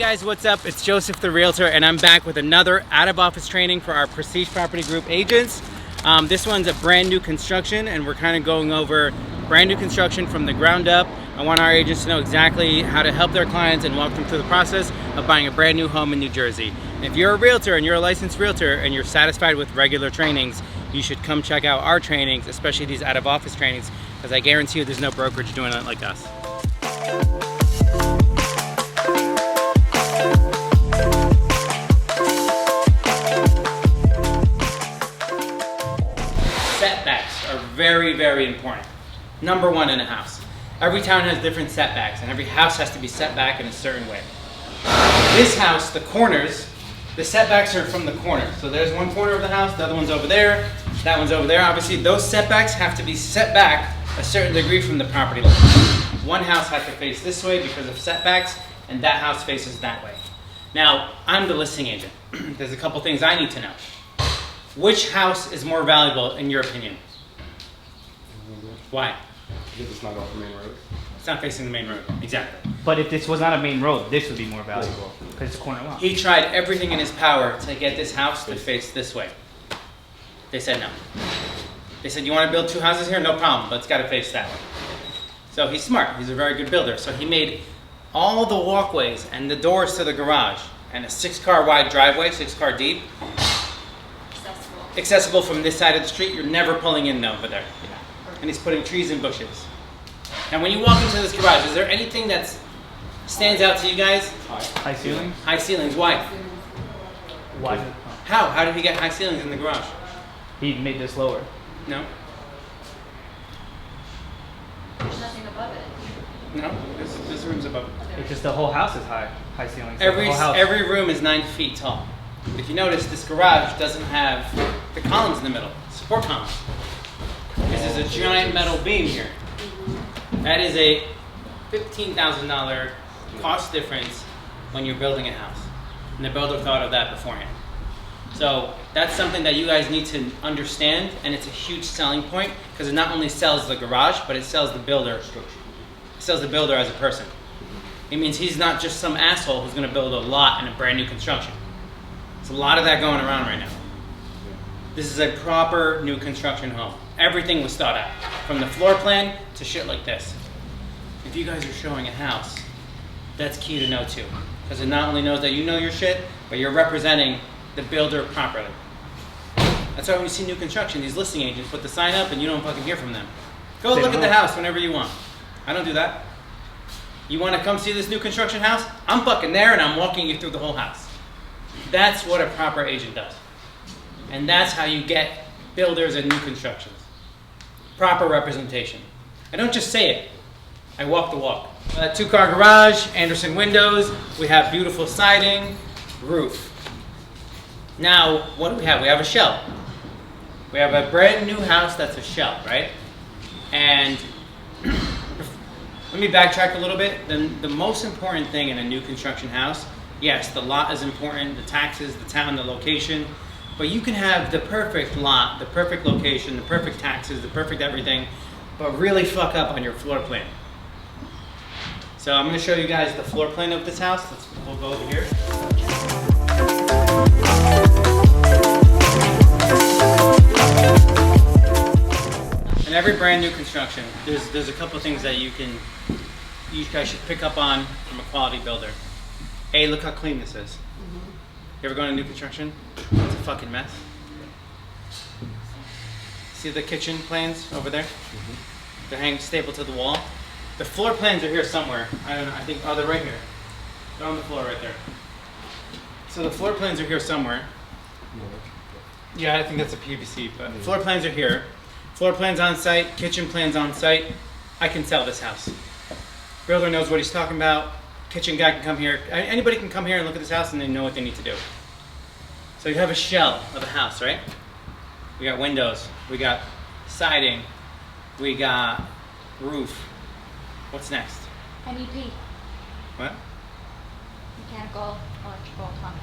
guys, what's up? It's Joseph the Realtor, and I'm back with another out-of-office training for our Prestige Property Group agents. This one's a brand new construction, and we're kind of going over brand new construction from the ground up. I want our agents to know exactly how to help their clients and walk them through the process of buying a brand new home in New Jersey. And if you're a realtor and you're a licensed realtor and you're satisfied with regular trainings, you should come check out our trainings, especially these out-of-office trainings, because I guarantee you there's no brokerage doing it like us. Setbacks are very, very important. Number one in a house. Every town has different setbacks, and every house has to be set back in a certain way. This house, the corners, the setbacks are from the corners. So there's one corner of the house, the other one's over there, that one's over there. Obviously, those setbacks have to be set back a certain degree from the property line. One house has to face this way because of setbacks, and that house faces that way. Now, I'm the listing agent. There's a couple things I need to know. Which house is more valuable in your opinion? Why? Because it's not off the main road. It's not facing the main road. Exactly. But if this was not a main road, this would be more valuable because it's a corner lot. He tried everything in his power to get this house to face this way. They said no. They said, you want to build two houses here? No problem, but it's got to face that way. So he's smart. He's a very good builder. So he made all the walkways and the doors to the garage and a 6-car wide driveway, 6-car deep, accessible from this side of the street. You're never pulling in over there. And he's putting trees and bushes. Now when you walk into this garage, is there anything that stands out to you guys? High ceilings? High ceilings, why? Why? How? How did he get high ceilings in the garage? He made this lower. No? There's nothing above it. No? This room's above it. It's just the whole house is high ceilings. Every the whole house. every room is 9 feet tall. If you notice, this garage doesn't have the columns in the middle, support columns. This is a giant metal beam here. That is a $15,000 cost difference when you're building a house. And the builder thought of that beforehand. So that's something that you guys need to understand, and it's a huge selling point because it not only sells the garage, but it sells the builder. It sells the builder as a person. It means he's not just some asshole who's going to build a lot in a brand new construction. There's a lot of that going around right now. This is a proper new construction home. Everything was thought out, from the floor plan to shit like this. If you guys are showing a house, that's key to know too, because it not only knows that you know your shit, but you're representing the builder properly. That's why when you see new construction, these listing agents put the sign up and you don't fucking hear from them. Go look at the house whenever you want. I don't do that. You want to come see this new construction house? I'm fucking there and I'm walking you through the whole house. That's what a proper agent does. And that's how you get builders and new constructions. Proper representation. I don't just say it. I walk the walk. 2-car garage, Anderson windows. We have beautiful siding, roof. Now, what do we have? We have a shell. We have a brand new house that's a shell, right? And let me backtrack a little bit. The most important thing in a new construction house, yes, the lot is important, the taxes, the town, the location, but you can have the perfect lot, the perfect location, the perfect taxes, the perfect everything, but really fuck up on your floor plan. So I'm going to show you guys the floor plan of this house. We'll go over here. In every brand new construction, there's a couple things that you guys should pick up on from a quality builder. A, look how clean this is. You ever gone to new construction? It's a fucking mess. See the kitchen plans over there? They're hanging stapled to the wall. The floor plans are here somewhere. I don't know, I think, oh, they're right here. They're on the floor right there. So the floor plans are here somewhere. Yeah, I think that's a PVC, but floor plans are here. Floor plans on site, kitchen plans on site. I can sell this house. Builder knows what he's talking about. Kitchen guy can come here. Anybody can come here and look at this house and they know what they need to do. So you have a shell of a house, right? We got windows, we got siding, we got roof. What's next? MEP. What? Mechanical, electrical, plumbing.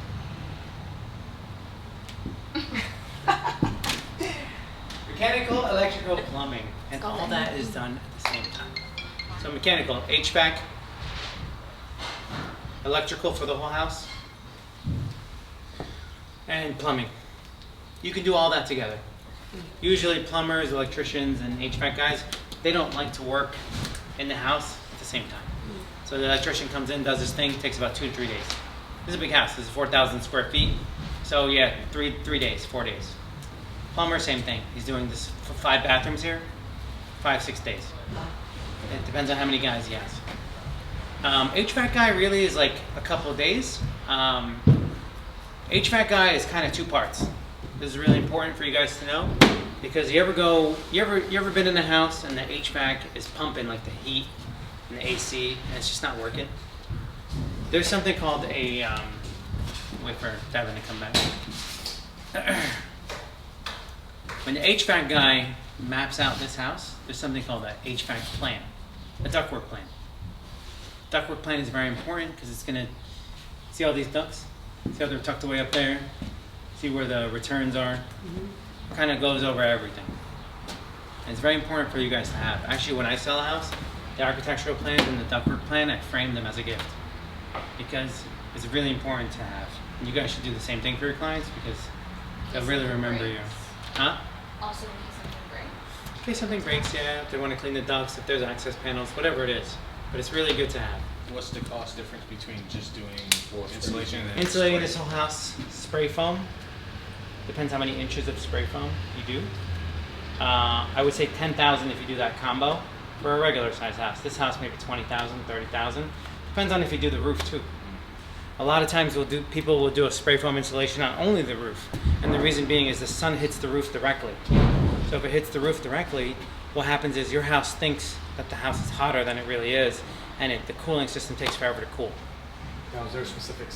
Mechanical, electrical, plumbing, and all that is done at the same time. So mechanical, HVAC, electrical for the whole house, and plumbing. You can do all that together. Usually plumbers, electricians, and HVAC guys, they don't like to work in the house at the same time. So the electrician comes in, does his thing, takes about 2 to 3 days. This is a big house. This is 4,000 square feet. So yeah, 4 days. Plumber, same thing. He's doing this for 5 bathrooms here, 5-6 days. It depends on how many guys he has. HVAC guy really is like a couple of days. HVAC guy is kind of 2 parts. This is really important for you guys to know, because you ever been in a house and the HVAC is pumping like the heat and the AC and it's just not working? There's something called a wait for Devin to come back. When the HVAC guy maps out this house, there's something called a HVAC plan, a ductwork plan. Ductwork plan is very important because it's gonna see all these ducts. See how they're tucked away up there? See where the returns are? Kind of goes over everything. And it's very important for you guys to have. Actually, when I sell a house, the architectural plans and the ductwork plan, I frame them as a gift because it's really important to have. And you guys should do the same thing for your clients because they'll really remember you. Huh? Also, in case something breaks. In case something breaks, yeah, if they want to clean the ducts, if there's access panels, whatever it is. But it's really good to have. What's the cost difference between just doing insulation and then Insulating spray? this whole house, spray foam. Depends how many inches of spray foam you do. I would say 10,000 if you do that combo for a regular size house. This house maybe 20,000, 30,000. Depends on if you do the roof too. A lot of times people will do a spray foam insulation on only the roof. And the reason being is the sun hits the roof directly. So if it hits the roof directly, what happens is your house thinks that the house is hotter than it really is, and the cooling system takes forever to cool. Now, is there a specific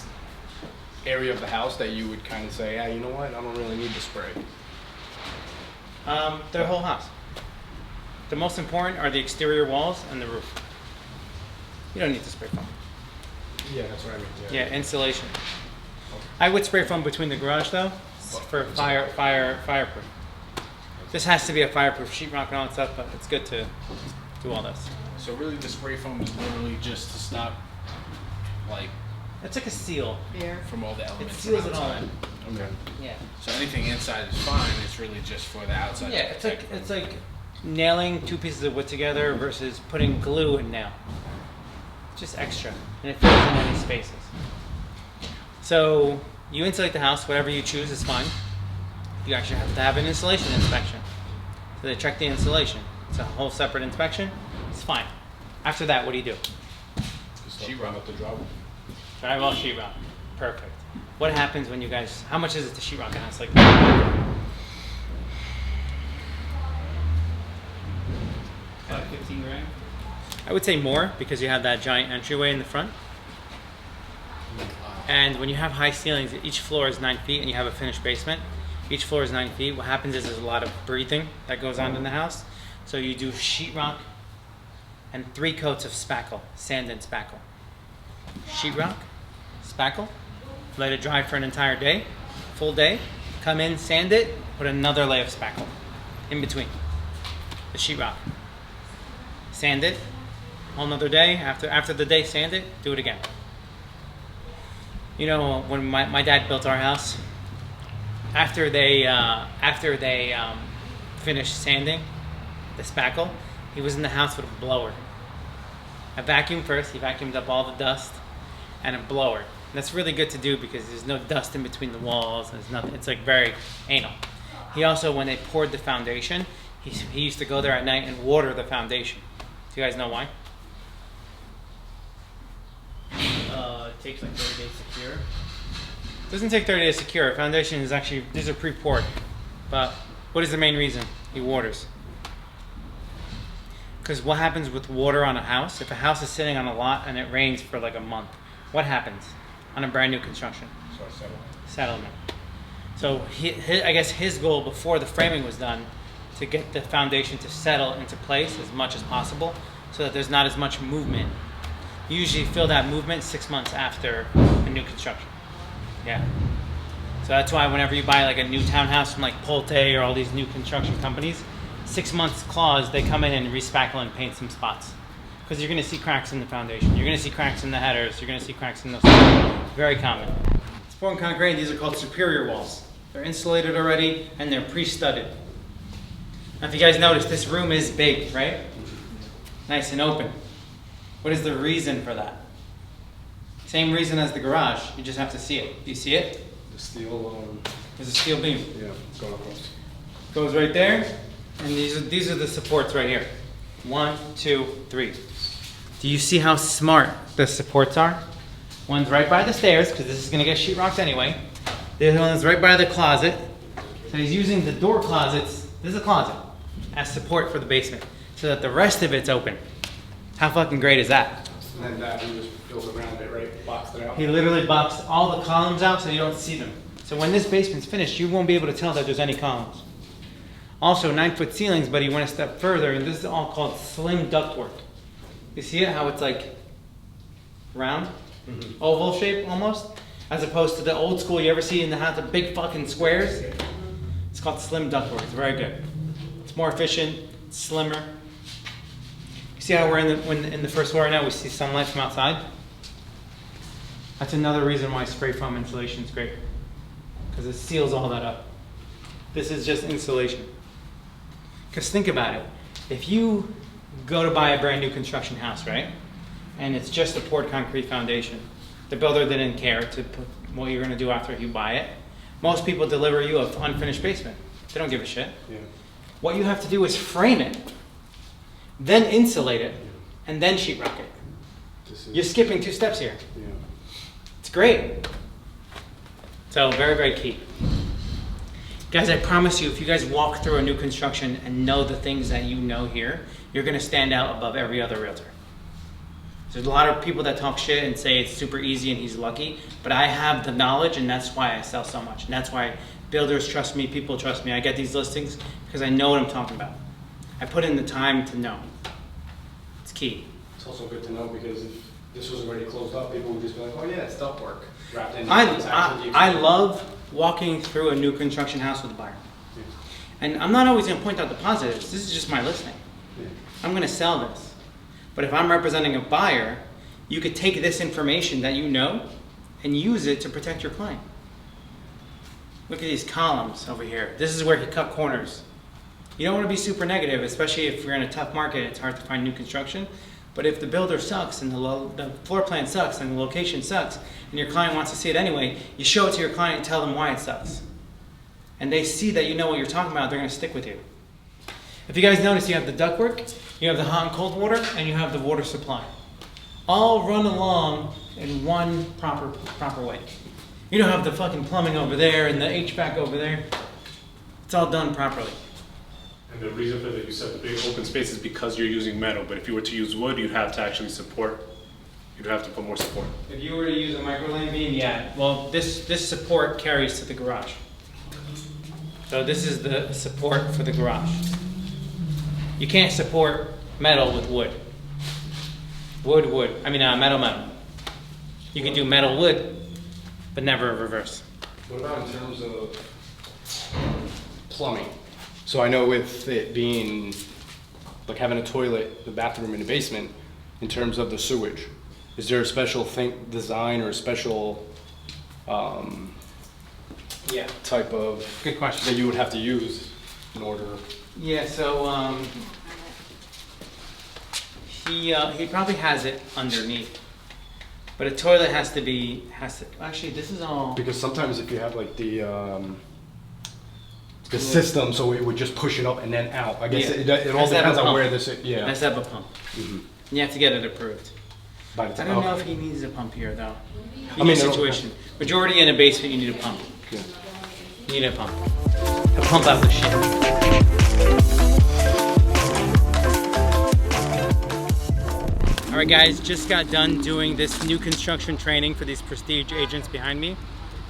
area of the house that you would kind of say, yeah, you know what, I don't really need to spray? The whole house. The most important are the exterior walls and the roof. You don't need to spray foam. Yeah, that's what I mean. Yeah, insulation. I would spray foam between the garage though, for fireproof. This has to be a fireproof sheetrock and all that stuff, but it's good to do all this. So really the spray foam is literally just to stop, like, It's like a seal. from all the It elements seals it all outside. in. Okay. Yeah. So anything inside is fine, it's really just for the outside. Yeah, it's like nailing 2 pieces of wood together versus putting glue and nail. It's just extra, and it fills in any spaces. So you insulate the house, whatever you choose is fine. You actually have to have an insulation inspection. So they check the insulation. It's a whole separate inspection. It's fine. After that, what do you do? Sheetrock up the drywall. Drywall sheetrock. Perfect. What happens when you guys? How much is it to sheetrock a house like? About 15 grand. I would say more because you have that giant entryway in the front. And when you have high ceilings, each floor is 9 feet, and you have a finished basement. Each floor is 9 feet. What happens is there's a lot of breathing that goes on in the house. So you do sheetrock and 3 coats of spackle, sand and spackle. Sheetrock, spackle, let it dry for an entire day, full day. Come in, sand it, put another layer of spackle in between the sheetrock. Sand it, whole another day. After the day, sand it, do it again. You know, when my dad built our house, after they finished sanding the spackle, he was in the house with a blower. A vacuum first. He vacuumed up all the dust, and a blower. And that's really good to do because there's no dust in between the walls. There's nothing. It's like very anal. He also, when they poured the foundation, he used to go there at night and water the foundation. Do you guys know why? It takes like 30 days to cure. It doesn't take 30 days to cure. A foundation is actually, these are pre-poured. But what is the main reason? He waters. Because what happens with water on a house, if a house is sitting on a lot and it rains for like a month, what happens on a brand new construction? So Settlement. So I guess his goal before the framing was done to get the foundation to settle into place as much as possible so that there's not as much movement. You usually feel that movement 6 months after a new construction. Yeah. So that's why whenever you buy like a new townhouse from like Pulte or all these new construction companies, 6 months clause, they come in and respackle and paint some spots. because you're going to see cracks in the foundation. You're going to see cracks in the headers. You're going to see cracks in those. Very common. It's poured concrete. These are called superior walls. They're insulated already and they're pre-studded. Now, if you guys notice, this room is big, right? Nice and open. What is the reason for that? Same reason as the garage. You just have to see it. Do you see it? The steel. There's a steel beam. Yeah, going across. Goes right there, and these are the supports right here. 1, 2, 3. Do you see how smart the supports are? One's right by the stairs, because this is going to get sheetrocked anyway. The other one's right by the closet. So he's using the door closets, this is a closet, as support for the basement, so that the rest of it's open. How fucking great is that? And then that he just built around it, right? Boxed it out. He literally boxed all the columns out so you don't see them. So when this basement's finished, you won't be able to tell that there's any columns. Also 9-foot ceilings, but he went a step further, and this is all called slim ductwork. You see it, how it's like round, oval shape almost, as opposed to the old school you ever see in the house, the big fucking squares. It's called slim ductwork. It's very good. It's more efficient, it's slimmer. You see how we're in the first floor right now? We see sunlight from outside. That's another reason why spray foam insulation is great, because it seals all that up. This is just insulation. Because think about it. If you go to buy a brand new construction house, right? And it's just a poured concrete foundation. The builder didn't care to put what you're going to do after you buy it. Most people deliver you an unfinished basement. They don't give a shit. Yeah. What you have to do is frame it, then insulate it, and then sheetrock it. You're skipping 2 steps here. Yeah. It's great. So very, very key. Guys, I promise you, if you guys walk through a new construction and know the things that you know here, you're going to stand out above every other realtor. There's a lot of people that talk shit and say it's super easy and he's lucky, but I have the knowledge, and that's why I sell so much. And that's why builders trust me, people trust me. I get these listings because I know what I'm talking about. I put in the time to know. It's key. It's also good to know, because if this was already closed up, people would just be like, oh yeah, it's ductwork wrapped in. I love walking through a new construction house with a buyer. Yeah. And I'm not always going to point out the positives. This is just my listing. Yeah. I'm going to sell this. But if I'm representing a buyer, you could take this information that you know and use it to protect your client. Look at these columns over here. This is where he cut corners. You don't want to be super negative, especially if you're in a tough market. It's hard to find new construction. But if the builder sucks and the floor plan sucks and the location sucks and your client wants to see it anyway, you show it to your client and tell them why it sucks. And they see that you know what you're talking about, they're going to stick with you. If you guys notice, you have the ductwork, you have the hot and cold water, and you have the water supply. All run along in one proper way. You don't have the fucking plumbing over there and the HVAC over there. It's all done properly. And the reason for that, you said the big open space is because you're using metal, but if you were to use wood, you'd have to actually support, you'd have to put more support. If you were to use a microland beam, yeah. Well, this support carries to the garage. So this is the support for the garage. You can't support metal with wood. Metal. You can do metal wood, but never reverse. What about in terms of plumbing? So I know with it being like having a toilet, the bathroom in the basement, in terms of the sewage, is there a special design or a special type of Good question. that you would have to use in order? Yeah, so he probably has it underneath, but a toilet has to actually this is all, Because sometimes if you have like the system, so it would just push it up and then out. I guess Yeah. it all Has to have depends a on pump. where this. Yeah. has to have a pump. Mhm. You have to get it approved. By the I time. don't know if okay. he needs a pump here though. I mean, Situation. Majority in a basement, you need a pump. Yeah. You need a pump. To pump out the shit. All right, guys, just got done doing this new construction training for these prestige agents behind me.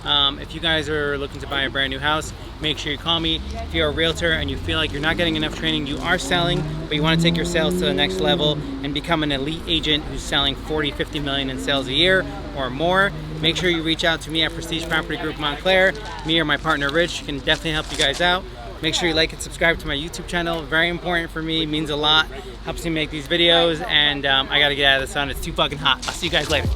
If you guys are looking to buy a brand new house, make sure you call me. If you're a realtor and you feel like you're not getting enough training, you are selling, but you want to take your sales to the next level and become an elite agent who's selling 40, 50 million in sales a year or more, make sure you reach out to me at Prestige Property Group Montclair. Me or my partner Rich can definitely help you guys out. Make sure you like and subscribe to my YouTube channel. Very important for me, means a lot. Helps me make these videos, and I gotta get out of the sun. It's too fucking hot. I'll see you guys later.